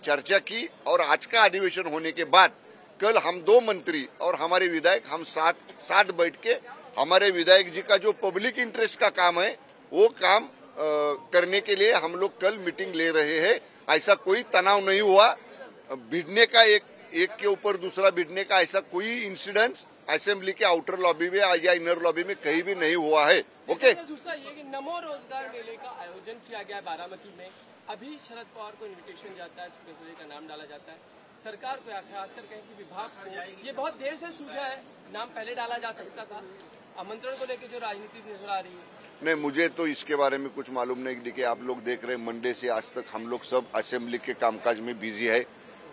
चर्चा की और आज का अधिवेशन होने के बाद कल हम 2 मंत्री और हमारे विधायक हम साथ बैठ के हमारे विधायक जी का जो पब्लिक इंटरेस्ट का काम है वो काम करने के लिए हम लोग कल मीटिंग ले रहे हैं। ऐसा कोई तनाव नहीं हुआ, भिड़ने का एक के ऊपर दूसरा भिड़ने का ऐसा कोई इंसिडेंस असेंबली के आउटर लॉबी में या इनर लॉबी में कहीं भी नहीं हुआ है। ओके। दूसरा ये कि नमो रोजगार मेले का आयोजन किया गया बारामती में, अभी शरद पवार को इन्विटेशन जाता है, सुप्रिया सुले का नाम डाला जाता है, सरकार को खासकर कहें कि विभाग को ये बहुत देर से सूझा है, नाम पहले डाला जा सकता था, आमंत्रण को लेकर जो राजनीति नजर आ रही है। नहीं, मुझे तो इसके बारे में कुछ मालूम नहीं। देखिए, आप लोग देख रहे हैं मंडे से आज तक हम लोग सब असेंबली के कामकाज में बिजी है।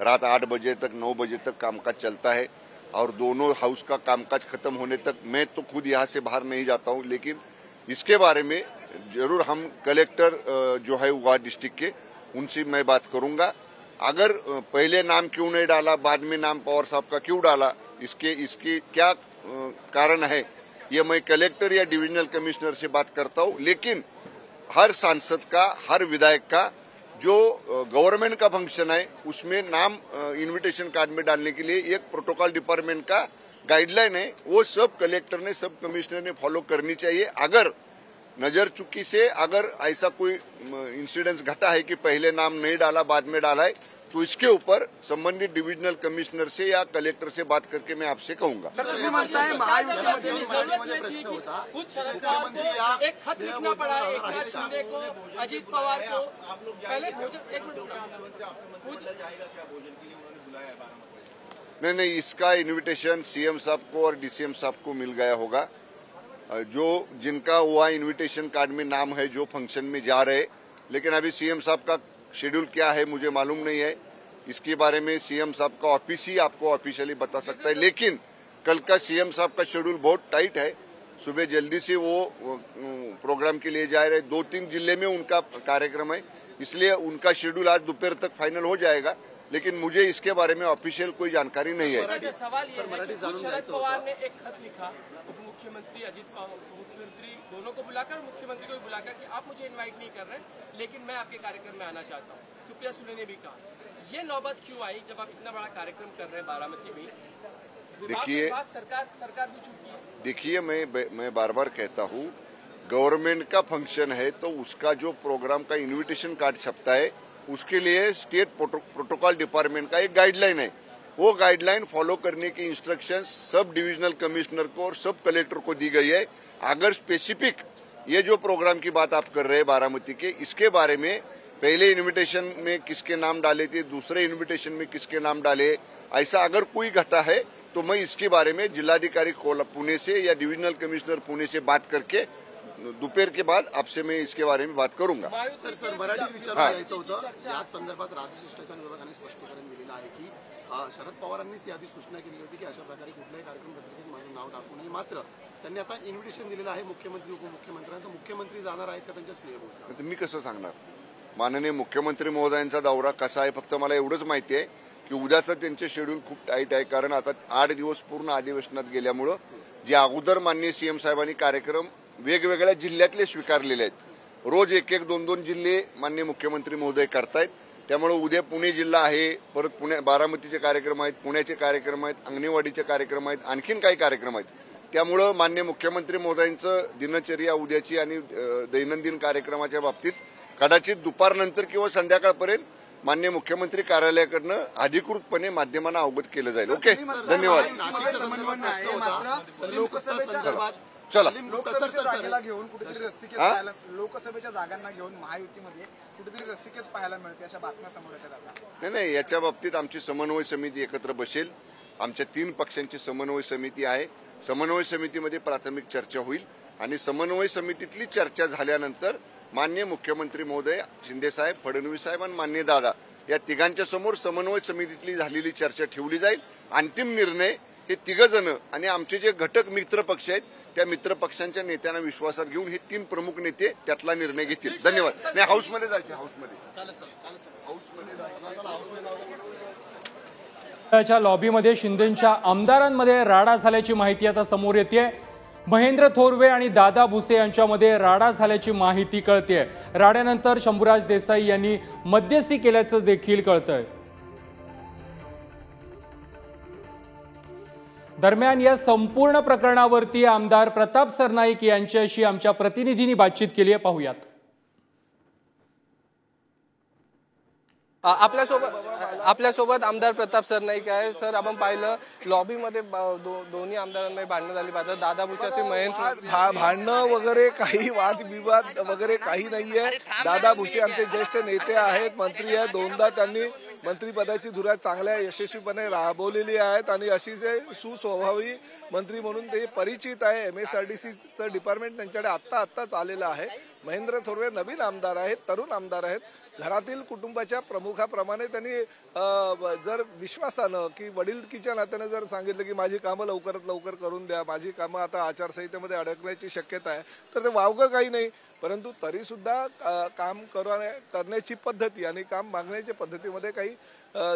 रात 8 बजे तक 9 बजे तक कामकाज चलता है और दोनों हाउस का कामकाज खत्म होने तक मैं तो खुद यहाँ से बाहर नहीं जाता हूँ। लेकिन इसके बारे में जरूर हम कलेक्टर जो है वहाँ डिस्ट्रिक्ट के उनसे मैं बात करूंगा। अगर पहले नाम क्यों नहीं डाला, बाद में नाम पवार साहब का क्यों डाला, इसके क्या कारण है, ये मैं कलेक्टर या डिविजनल कमिश्नर से बात करता हूँ। लेकिन हर सांसद का, हर विधायक का जो गवर्नमेंट का फंक्शन है उसमें नाम इनविटेशन कार्ड में डालने के लिए एक प्रोटोकॉल डिपार्टमेंट का गाइडलाइन है, वो सब कलेक्टर ने, सब कमिश्नर ने फॉलो करनी चाहिए। अगर नजर चुकी से अगर ऐसा कोई इंसिडेंस घटा है कि पहले नाम नहीं डाला बाद में डाला है, तो इसके ऊपर संबंधित डिविजनल कमिश्नर से या कलेक्टर से बात करके मैं आपसे कहूंगा। एक खत लिखना पड़ा है एकनाथ शिंदे को, अजीत पवार को, पहले नहीं, इसका इन्विटेशन सीएम साहब को और डीसीएम साहब को मिल गया होगा। जो जिनका हुआ इन्विटेशन कार्ड में नाम है, जो फंक्शन में जा रहे, लेकिन अभी सीएम साहब का शेड्यूल क्या है मुझे मालूम नहीं है। इसके बारे में सीएम साहब का ऑफिस ही आपको ऑफिशियली बता सकता है। लेकिन कल का सीएम साहब का शेड्यूल बहुत टाइट है, सुबह जल्दी से वो प्रोग्राम के लिए जा रहे, 2-3 जिले में उनका कार्यक्रम है, इसलिए उनका शेड्यूल आज दोपहर तक फाइनल हो जाएगा। लेकिन मुझे इसके बारे में ऑफिशियल कोई जानकारी नहीं है। सवाल ये है कि शरद पवार ने एक खत लिखा उप मुख्यमंत्री अजीत पवार, मुख्यमंत्री दोनों को बुलाकर, मुख्यमंत्री को भी बुलाकर कि आप मुझे इनवाइट नहीं कर रहे, लेकिन मैं आपके कार्यक्रम में आना चाहता हूँ। सुप्रिया सुले ने भी कहा, ये नौबत क्यों आई जब आप इतना बड़ा कार्यक्रम कर रहे हैं बारामती में? देखिए, सरकार भी चुकी है। देखिए, मैं बार बार कहता हूँ, गवर्नमेंट का फंक्शन है तो उसका जो प्रोग्राम का इन्विटेशन कार्ड छपता है उसके लिए स्टेट प्रोटोकॉल डिपार्टमेंट का एक गाइडलाइन है। वो गाइडलाइन फॉलो करने की इंस्ट्रक्शंस सब डिविजनल कमिश्नर को और सब कलेक्टर को दी गई है। अगर स्पेसिफिक ये जो प्रोग्राम की बात आप कर रहे हैं बारामती के, इसके बारे में पहले इन्विटेशन में किसके नाम डाले थे, दूसरे इन्विटेशन में किसके नाम डाले, ऐसा अगर कोई घटा है तो मैं इसके बारे में जिलाधिकारी पुणे से या डिविजनल कमिश्नर पुणे से बात करके दोपहर के बाद आपसे मैं इसके बारे में बात करूंगा। सर मराठीत विचारायचं होतं, याच संदर्भात राज्यशिष्टाचार विभागाने स्पष्टीकरण दिलेलं आहे की शरद पवारांनीच यादी सूचना केली होती की अशा प्रकारे कुठल्याही कार्यक्रम पत्रिकेत माझं नाव टाकू नये। मात्र त्यांनी आता इन्व्हिटेशन दिलेलं आहे मुख्यमंत्री उपमुख्यमंत्र्यांना, मुख्यमंत्री जाणार आहेत का त्यांच्या स्नेहभोजनाला? मी कसं सांगणार? माननीय मुख्यमंत्री महोदयांचा दौरा कसा आहे फक्त मला एवढंच माहिती आहे की उद्याचं त्यांचे शेड्यूल खूप टाईट आहे, कारण आता 8 दिवस पूर्ण अधिवेशनात गेल्यामुळं जे अगोदर माननीय सीएम साहेबांनी कार्यक्रम वेगवेगळ्या जिल्ह्यातले स्वीकारलेले आहेत, रोज 1-1, 2-2 जिल्हे माननीय मुख्यमंत्री महोदय करतायत। त्यामुळे उद्या पुणे जिल्हा आहे, परत पुणे बारामतीचे कार्यक्रम आहेत, पुण्याचे कार्यक्रम आहेत, अंगणेवाडीचे कार्यक्रम आहेत, आणखीन काही कार्यक्रम आहेत। त्यामुळे माननीय मुख्यमंत्री महोदयांचं दिनचर्या उद्याची आणि दैनंदिन कार्यक्रमाच्या बाबतीत कदाचित दुपारनंतर किंवा संध्याकाळपर्यंत माननीय मुख्यमंत्री कार्यालयाकडनं अधिकृतपणे माध्यमांना अवगत केलं जाईल। ओके, धन्यवाद। चला, लोकसभेच्या जागांना घेऊन महायुतीमध्ये कुठेतरी रस्सीकेच पाहायला मिळते अशा बातम्या समोर येतात। नाही, याच्या बाबतीत आमची समन्वय समिती एकत्र बसेल। आमच्या 3 पक्षांची समन्वय समिती आहे। समन्वय समितीमध्ये प्राथमिक चर्चा होईल आणि समन्वय समितीतली चर्चा झाल्यानंतर माननीय मुख्यमंत्री महोदय शिंदे साहेब, फडणवीस साहेब आणि माननीय दादा या तिघांच्या समोर समन्वय समितीतली झालेली चर्चा ठेवली जाईल। अंतिम निर्णय हे 3 जण आणि आमचे जे घटक मित्र पक्ष आहेत त्या मित्र पक्षांच्या नेत्यांना विश्वासात घेऊन हे 3 प्रमुख नेते त्यातला निर्णय घेतील। धन्यवाद। नाही, हाऊसमध्ये जायचे, हाऊसमध्ये लॉबीमध्ये शिंदेच्या आमदारांमध्ये राडा झाल्याची माहिती आता समोर येते। महेंद्र थोरवे आणि दादा भुसे यांच्यामध्ये राडा झाल्याची माहिती कळते। राड्यानंतर शंभूराज देसाई यांनी मध्यस्थी केल्याचं देखील कळतंय। दरम्यान या संपूर्ण प्रकरणावरती आमदार प्रताप सरनाईक यांच्याशी आमच्या प्रतिनिधींनी बातचीत केली आहे, पाहूयात. आपल्यासोबत आमदार प्रताप सरनाईक आहे. सर, आपण पाहिलं लॉबीमध्ये दोन्ही आमदारांमध्ये भांडणं झाली पाहतात. दादा भुसे महेंद्र भांडणं वगैरे काही वादविवाद वगैरे काही नाहीये. दादा भुसे आमचे ज्येष्ठ नेते आहेत, मंत्री आहेत. दोनदा त्यांनी मंत्रिपदाची धुरा चांगल्या यशस्वीपणे राबवलेली आहेत आणि अशी जे सुस्वभावी मंत्री म्हणून ते परिचित आहे. MSRDCचं डिपार्टमेंट त्यांच्याकडे आत्ताच आलेलं आहे. महेंद्र थोरवे नवीन आमदार आहेत, तरुण आमदार आहेत. घरातील कुटुंबाच्या प्रमुखाप्रमाणे त्यांनी जर विश्वासानं की वडीलकीच्या नात्यानं जर सांगितलं की माझी कामं लवकरात लवकर करून द्या, माझी कामं आता आचारसंहितेमध्ये अडकण्याची शक्यता आहे, तर ते वावगं काही नाही. परंतु तरी सुद्धा काम करण्याची पद्धती आणि काम मागण्याच्या पद्धतीमध्ये काही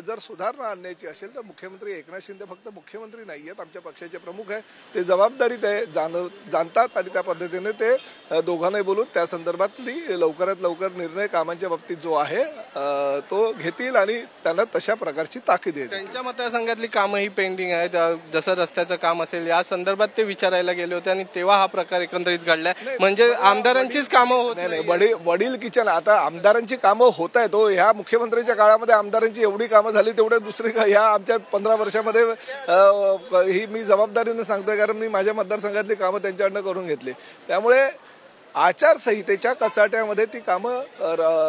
जर सुधारणा आणण्याची असेल तर मुख्यमंत्री एकनाथ शिंदे फक्त मुख्यमंत्री नाही आहेत, आमच्या पक्षाचे प्रमुख आहे. ते जबाबदारी ते जाणतात आणि त्या पद्धतीने ते दोघांनाही बोलून त्या संदर्भातली लवकरात लवकर निर्णय कामांच्या बाबतीत जो आहे तो घेतील आणि त्यांना तशा प्रकारची ताकीद आहे. त्यांच्या मतदारसंघातली कामं ही पेंडिंग आहेत. जसं रस्त्याचं काम असेल या संदर्भात ते विचारायला गेले होते आणि तेव्हा हा प्रकार एकंदरीत घडलाय. म्हणजे आमदारांचीच कामं होत नाही. वडील किचन आता आमदारांची कामं होत आहेत. तो ह्या मुख्यमंत्र्यांच्या काळामध्ये आमदारांची एवढी कामं झाली तेवढे दुसरी ह्या आमच्या 15 वर्षामध्ये ही मी जबाबदारीने सांगतोय, कारण मी माझ्या मतदारसंघातली कामं त्यांच्याकडनं करून घेतली. त्यामुळे आचारसंहितेच्या कचाट्यामध्ये ती कामं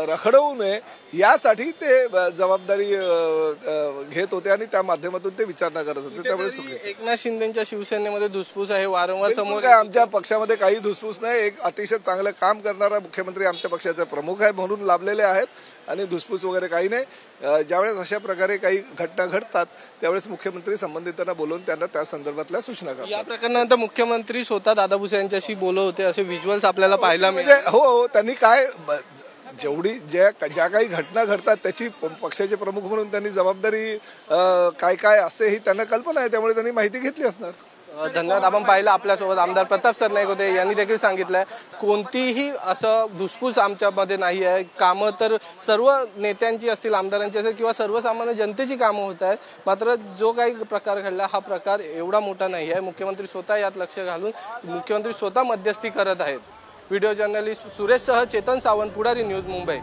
रखडवू नये यासाठी ते जबाबदारी घेत होते आणि त्या माध्यमातून ते विचारणा करत होते. त्यामुळे एकनाथ शिंदेच्या शिवसेनेमध्ये धुसफूस आहे वारंवार समोर. आमच्या पक्षामध्ये काही धुसफूस नाही. एक अतिशय चांगलं काम करणारा मुख्यमंत्री आमच्या पक्षाचे प्रमुख आहे म्हणून लाभलेले आहेत आणि धुसफूस वगैरे काही नाही. ज्यावेळेस अशा प्रकारे काही घटना घडतात त्यावेळेस मुख्यमंत्री संबंधितांना बोलवून त्यांना त्या संदर्भातल्या सूचना करतात. या प्रकरणानंतर मुख्यमंत्री स्वतः दादा भुसे यांच्याशी बोलत होते, असे व्हिज्युअल्स आपल्याला पाहायला मिळाले. हो, त्यांनी काय ज्या काही घटना घडतात त्याची पक्षाचे प्रमुख म्हणून त्यांनी जबाबदारी काय असते ही त्यांना कल्पना आहे, त्यामुळे त्यांनी माहिती घेतली असणार. धन्यवाद. आपण पाहिलं आपल्यासोबत आमदार प्रताप सरनाईक होते. यांनी देखील सांगितलंय कोणतीही असं धुसफूस आमच्यामध्ये नाही आहे. कामं तर सर्व नेत्यांची असतील, आमदारांची असेल किंवा सर्वसामान्य जनतेची कामं होत आहेत. मात्र जो काही प्रकार घडला हा प्रकार एवढा मोठा नाही आहे. मुख्यमंत्री स्वतः यात लक्ष घालून मुख्यमंत्री स्वतः मध्यस्थी करत आहेत. व्हिडिओ जर्नलिस्ट सुरेशसह चेतन सावंत, पुढारी न्यूज, मुंबई.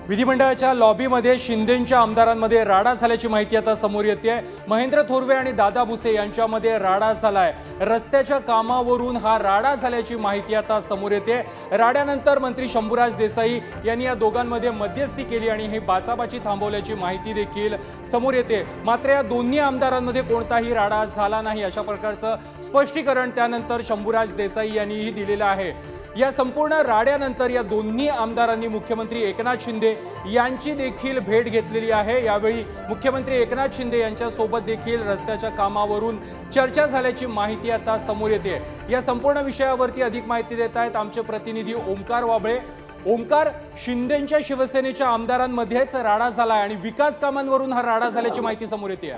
विधिमंडळाच्या लॉबीमध्ये शिंदेंच्या आमदारांमध्ये राडा झाल्याची माहिती आता समोर येते. महेंद्र थोरवे आणि दादा भुसे यांच्यामध्ये राडा झालाय. रस्त्याच्या कामावरून हा राडा झाल्याची माहिती आता समोर येते. राड्यानंतर मंत्री शंभूराज देसाई यांनी या दोघांमध्ये मध्यस्थी केली आणि ही बाचाबाची थांबवल्याची माहिती देखील समोर येते. मात्र या दोन्ही आमदारांमध्ये कोणताही राडा झाला नाही अशा प्रकारचं स्पष्टीकरण त्यानंतर शंभूराज देसाई यांनीही दिलेलं आहे. या संपूर्ण राड्यानंतर या दोन्ही आमदारांनी मुख्यमंत्री एकनाथ शिंदे यांची देखील भेट घेतलेली आहे. यावेळी मुख्यमंत्री एकनाथ शिंदे यांच्यासोबत देखील रस्त्याच्या कामावरून चर्चा झाल्याची माहिती आता समोर येते. या संपूर्ण विषयावरती अधिक माहिती देत आहेत आमचे प्रतिनिधी ओमकार वाबळे. ओमकार, शिंदेंच्या शिवसेनेच्या आमदारांमध्येच राडा झाला आणि विकास कामांवरून हा राडा झाल्याची माहिती समोर येते.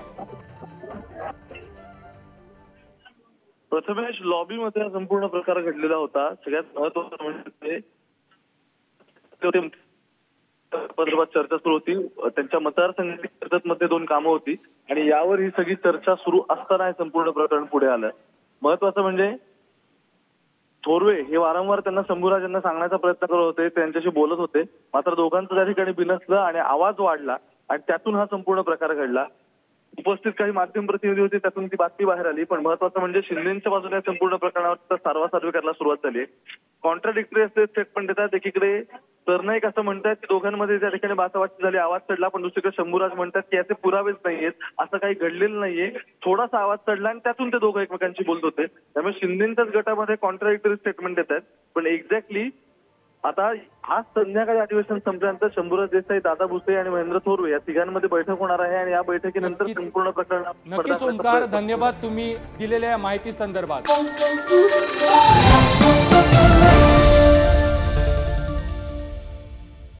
प्रथमेश, लॉबीमध्ये हा संपूर्ण प्रकार घडलेला होता. सगळ्यात महत्वाचं म्हणजे चर्चा सुरू होती. त्यांच्या मतदारसंघातील कर्जतमध्ये 2 कामं होती आणि यावर ही सगळी चर्चा सुरू असताना हे संपूर्ण प्रकरण पुढे आलं. महत्वाचं म्हणजे थोरवे हे वारंवार त्यांना शंभूराज यांना सांगण्याचा प्रयत्न करत होते, त्यांच्याशी बोलत होते. मात्र दोघांचं त्या ठिकाणी बिनसलं आणि आवाज वाढला आणि त्यातून हा संपूर्ण प्रकार घडला. उपस्थित काही माध्यम प्रतिनिधी होते, त्यातून ती बातमी बाहेर आली. पण महत्वाचं म्हणजे शिंदेच्या बाजूने संपूर्ण प्रकरणावर सारवासारवी करायला सुरुवात झाली. कॉन्ट्राडिक्टरी असे स्टेटमेंट देतात. एकीकडे सरनाईक असं म्हणतात की दोघांमध्ये त्या ठिकाणी बाचाबाची झाली, आवाज चढला. पण दुसरीकडे शंभूराज म्हणतात की याचे पुरावेच नाहीयेत, असं काही घडलेलं नाहीये, थोडासा आवाज चढला आणि त्यातून ते दोघं एकमेकांशी बोलत होते. त्यामुळे शिंदेच्याच गटामध्ये कॉन्ट्राडिक्टरी स्टेटमेंट देत आहेत. पण एक्झॅक्टली आता आज संध्याकाळी अधिवेशन संपल्यानंतर शंभूराज देसाई, दादा भुसे आणि महेंद्र थोरवे या तिघांमध्ये बैठक होणार आहे आणि या बैठकीनंतर संपूर्ण प्रकरण. नक्कीच ओमकार, धन्यवाद तुम्ही दिलेल्या माहिती संदर्भात.